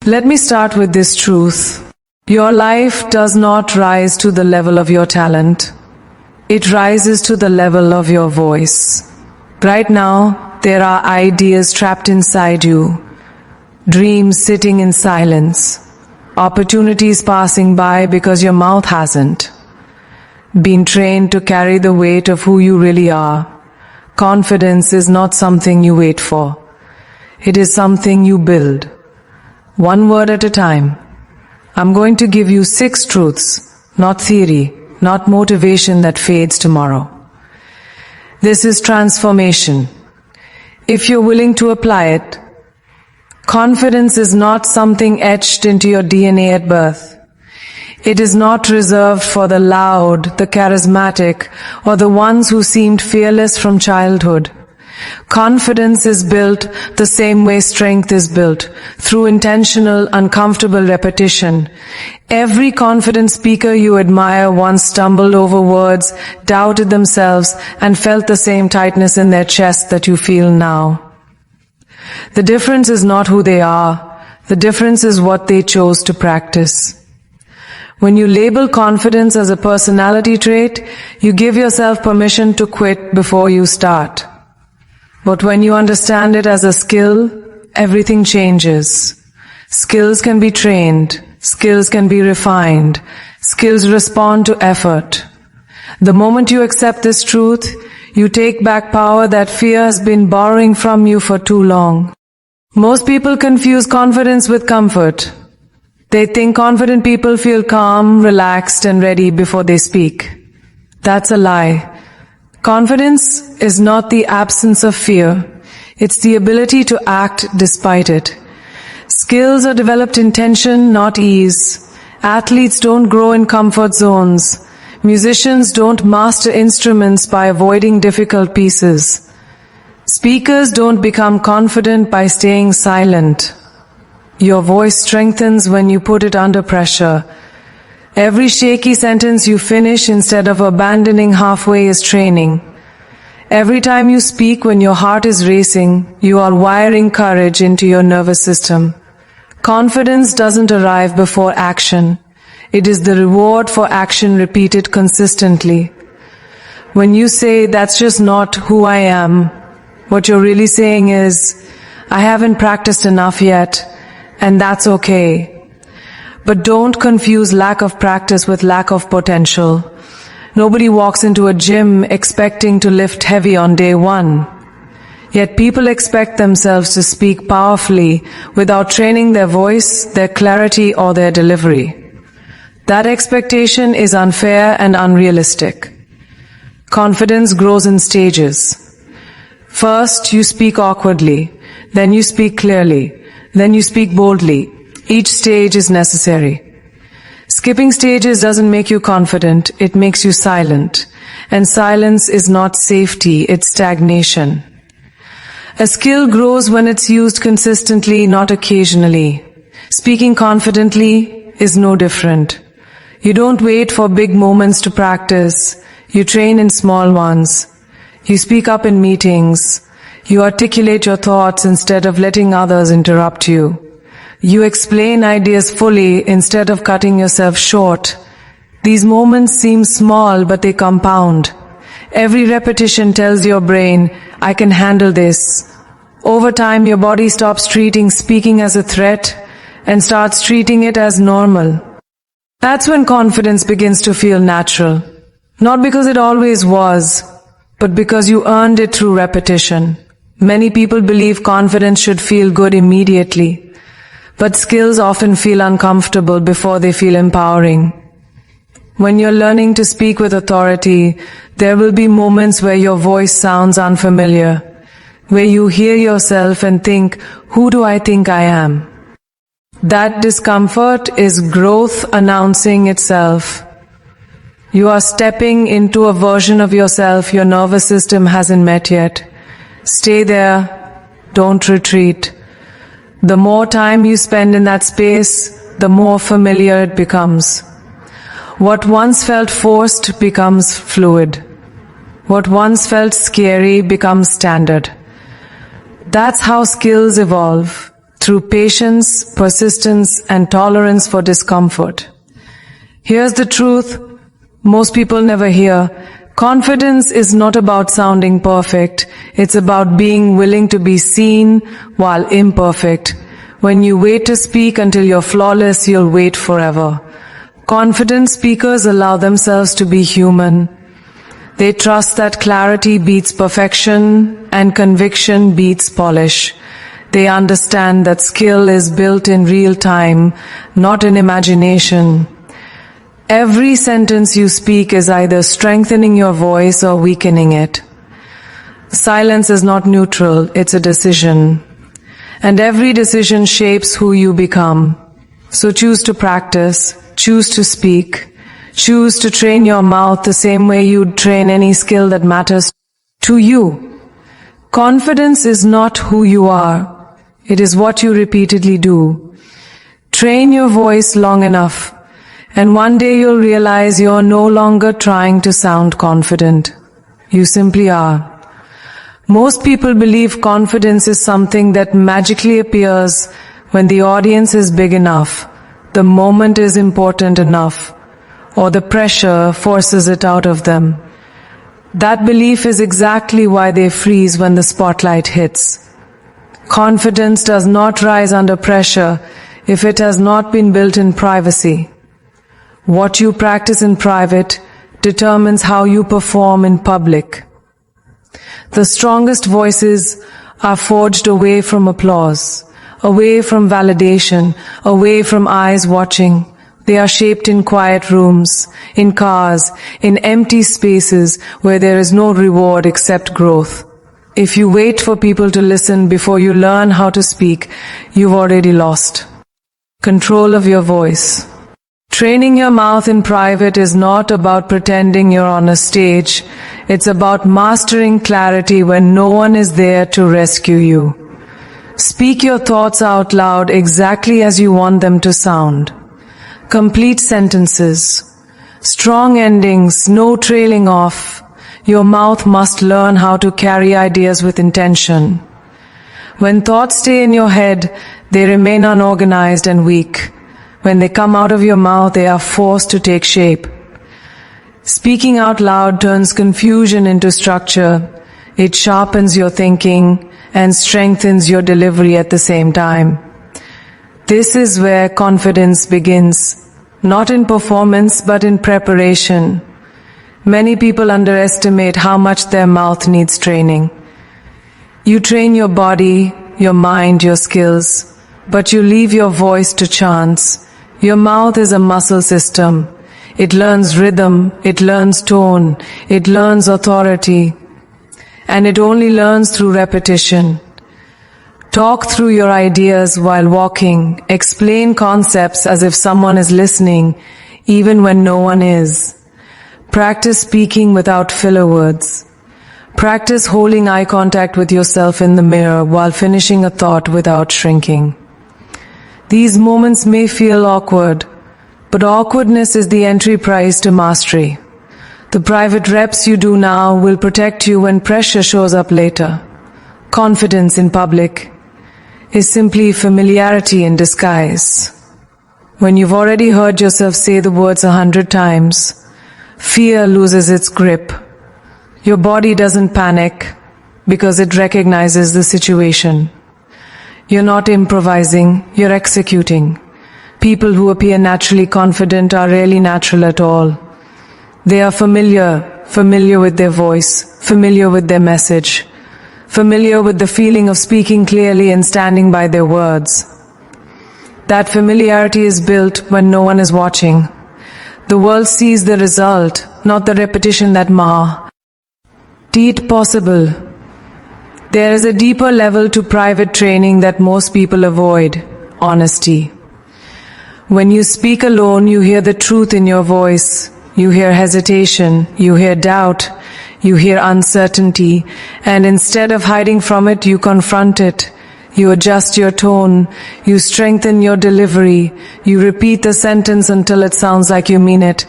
Let me start with this truth. Your life does not rise to the level of your talent. It rises to the level of your voice. Right now, there are ideas trapped inside you, dreams sitting in silence, opportunities passing by because your mouth hasn't been trained to carry the weight of who you really are. Confidence is not something you wait for. It is something you build. One word at a time. I'm going to give you 6 truths, not theory, not motivation that fades tomorrow. This is transformation. If you're willing to apply it, confidence is not something etched into your DNA at birth. It is not reserved for the loud, the charismatic, or the ones who seemed fearless from childhood. Confidence is built the same way strength is built, through intentional, uncomfortable repetition. Every confident speaker you admire once stumbled over words, doubted themselves, and felt the same tightness in their chest that you feel now. The difference is not who they are. The difference is what they chose to practice. When you label confidence as a personality trait, you give yourself permission to quit before you start. But when you understand it as a skill, everything changes. Skills can be trained. Skills can be refined. Skills respond to effort. The moment you accept this truth, you take back power that fear has been borrowing from you for too long. Most people confuse confidence with comfort. They think confident people feel calm, relaxed, and ready before they speak. That's a lie. Confidence is not the absence of fear. It's the ability to act despite it. Skills are developed in tension, not ease. Athletes don't grow in comfort zones. Musicians don't master instruments by avoiding difficult pieces. Speakers don't become confident by staying silent. Your voice strengthens when you put it under pressure. Every shaky sentence you finish instead of abandoning halfway is training. Every time you speak when your heart is racing, you are wiring courage into your nervous system. Confidence doesn't arrive before action. It is the reward for action repeated consistently. When you say, "That's just not who I am," what you're really saying is, "I haven't practiced enough yet, and that's okay." But don't confuse lack of practice with lack of potential. Nobody walks into a gym expecting to lift heavy on day 1. Yet people expect themselves to speak powerfully without training their voice, their clarity, or their delivery. That expectation is unfair and unrealistic. Confidence grows in stages. First, you speak awkwardly. Then you speak clearly. Then you speak boldly. Each stage is necessary. Skipping stages doesn't make you confident, it makes you silent. And silence is not safety, it's stagnation. A skill grows when it's used consistently, not occasionally. Speaking confidently is no different. You don't wait for big moments to practice. You train in small ones. You speak up in meetings. You articulate your thoughts instead of letting others interrupt you. You explain ideas fully instead of cutting yourself short. These moments seem small, but they compound. Every repetition tells your brain, "I can handle this." Over time, your body stops treating speaking as a threat and starts treating it as normal. That's when confidence begins to feel natural. Not because it always was, but because you earned it through repetition. Many people believe confidence should feel good immediately. But skills often feel uncomfortable before they feel empowering. When you're learning to speak with authority, there will be moments where your voice sounds unfamiliar, where you hear yourself and think, "Who do I think I am?" That discomfort is growth announcing itself. You are stepping into a version of yourself your nervous system hasn't met yet. Stay there, don't retreat. The more time you spend in that space, the more familiar it becomes. What once felt forced becomes fluid. What once felt scary becomes standard. That's how skills evolve. through patience, persistence, and tolerance for discomfort. Here's the truth most people never hear. Confidence is not about sounding perfect. It's about being willing to be seen while imperfect. When you wait to speak until you're flawless, you'll wait forever. Confident speakers allow themselves to be human. They trust that clarity beats perfection and conviction beats polish. They understand that skill is built in real time, not in imagination. Every sentence you speak is either strengthening your voice or weakening it. Silence is not neutral, it's a decision. And every decision shapes who you become. So choose to practice, choose to speak, choose to train your mouth the same way you'd train any skill that matters to you. Confidence is not who you are, it is what you repeatedly do. Train your voice long enough, and one day you'll realize you're no longer trying to sound confident. You simply are. Most people believe confidence is something that magically appears when the audience is big enough, the moment is important enough, or the pressure forces it out of them. That belief is exactly why they freeze when the spotlight hits. Confidence does not rise under pressure if it has not been built in privacy. What you practice in private determines how you perform in public. The strongest voices are forged away from applause, away from validation, away from eyes watching. They are shaped in quiet rooms, in cars, in empty spaces where there is no reward except growth. If you wait for people to listen before you learn how to speak, you've already lost control of your voice. Training your mouth in private is not about pretending you're on a stage. It's about mastering clarity when no one is there to rescue you. Speak your thoughts out loud exactly as you want them to sound. Complete sentences. Strong endings, no trailing off. Your mouth must learn how to carry ideas with intention. When thoughts stay in your head, they remain unorganized and weak. When they come out of your mouth, they are forced to take shape. Speaking out loud turns confusion into structure. It sharpens your thinking and strengthens your delivery at the same time. This is where confidence begins, not in performance but in preparation. Many people underestimate how much their mouth needs training. You train your body, your mind, your skills, but you leave your voice to chance. Your mouth is a muscle system. It learns rhythm, it learns tone, it learns authority, and it only learns through repetition. Talk through your ideas while walking. Explain concepts as if someone is listening, even when no one is. Practice speaking without filler words. Practice holding eye contact with yourself in the mirror while finishing a thought without shrinking. These moments may feel awkward, but awkwardness is the entry price to mastery. The private reps you do now will protect you when pressure shows up later. Confidence in public is simply familiarity in disguise. When you've already heard yourself say the words 100 times, fear loses its grip. Your body doesn't panic because it recognizes the situation. You're not improvising, you're executing. People who appear naturally confident are rarely natural at all. They are familiar with their voice, familiar with their message, familiar with the feeling of speaking clearly and standing by their words. That familiarity is built when no one is watching. The world sees the result, not the repetition that it possible. There is a deeper level to private training that most people avoid: honesty. When you speak alone, you hear the truth in your voice. You hear hesitation, you hear doubt, you hear uncertainty, and instead of hiding from it, you confront it. You adjust your tone, you strengthen your delivery, you repeat the sentence until it sounds like you mean it.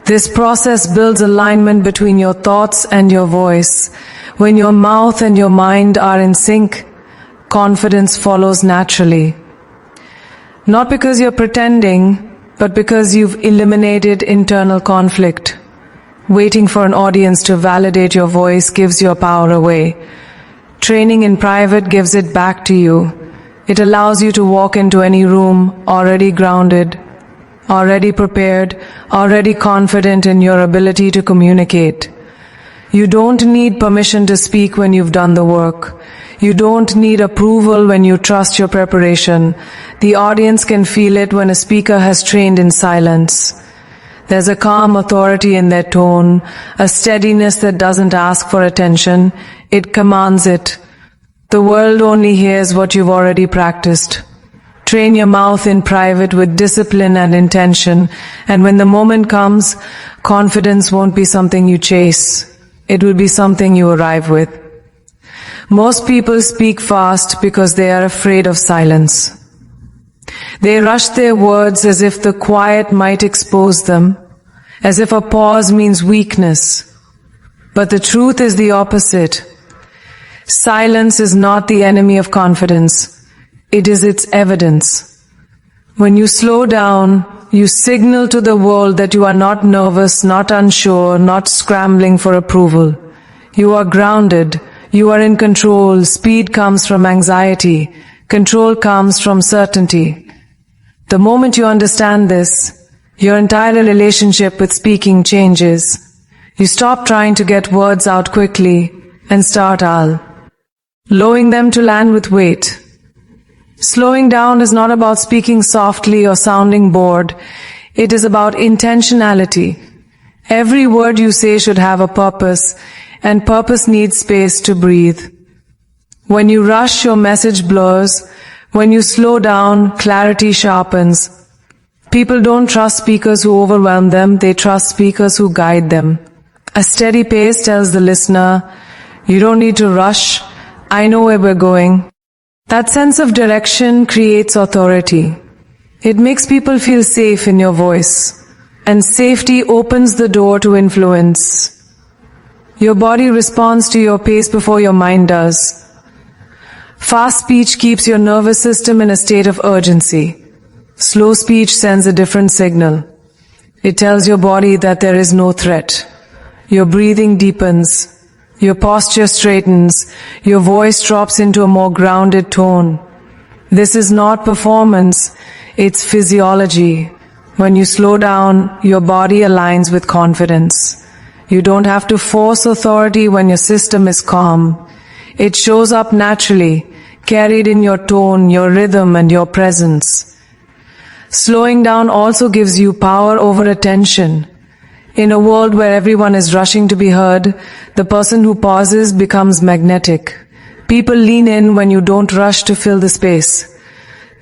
This process builds alignment between your thoughts and your voice. When your mouth and your mind are in sync, confidence follows naturally. Not because you're pretending, but because you've eliminated internal conflict. Waiting for an audience to validate your voice gives your power away. Training in private gives it back to you. It allows you to walk into any room already grounded, already prepared, already confident in your ability to communicate. You don't need permission to speak when you've done the work. You don't need approval when you trust your preparation. The audience can feel it when a speaker has trained in silence. There's a calm authority in their tone, a steadiness that doesn't ask for attention. It commands it. The world only hears what you've already practiced. Train your mouth in private with discipline and intention, and when the moment comes, confidence won't be something you chase. It will be something you arrive with. Most people speak fast because they are afraid of silence. They rush their words as if the quiet might expose them, as if a pause means weakness. But the truth is the opposite. Silence is not the enemy of confidence. It is its evidence. When you slow down, you signal to the world that you are not nervous, not unsure, not scrambling for approval. You are grounded. You are in control. Speed comes from anxiety. Control comes from certainty. The moment you understand this, your entire relationship with speaking changes. You stop trying to get words out quickly and start allowing them to land with weight. Slowing down is not about speaking softly or sounding bored. It is about intentionality. Every word you say should have a purpose, and purpose needs space to breathe. When you rush, your message blurs. When you slow down, clarity sharpens. People don't trust speakers who overwhelm them, they trust speakers who guide them. A steady pace tells the listener, you don't need to rush, I know where we're going. That sense of direction creates authority. It makes people feel safe in your voice, and safety opens the door to influence. Your body responds to your pace before your mind does. Fast speech keeps your nervous system in a state of urgency. Slow speech sends a different signal. It tells your body that there is no threat. Your breathing deepens. Your posture straightens. Your voice drops into a more grounded tone. This is not performance. It's physiology. When you slow down, your body aligns with confidence. You don't have to force authority when your system is calm. It shows up naturally, carried in your tone, your rhythm, and your presence. Slowing down also gives you power over attention. In a world where everyone is rushing to be heard, the person who pauses becomes magnetic. People lean in when you don't rush to fill the space.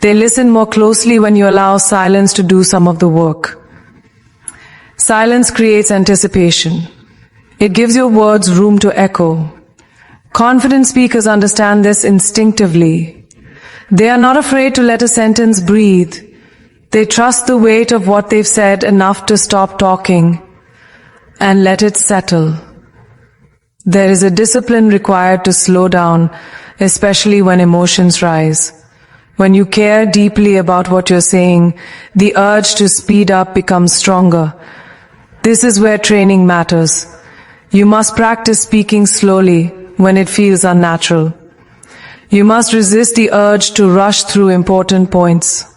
They listen more closely when you allow silence to do some of the work. Silence creates anticipation. It gives your words room to echo. Confident speakers understand this instinctively. They are not afraid to let a sentence breathe. They trust the weight of what they've said enough to stop talking and let it settle. There is a discipline required to slow down, especially when emotions rise. When you care deeply about what you're saying, the urge to speed up becomes stronger. This is where training matters. You must practice speaking slowly when it feels unnatural. You must resist the urge to rush through important points.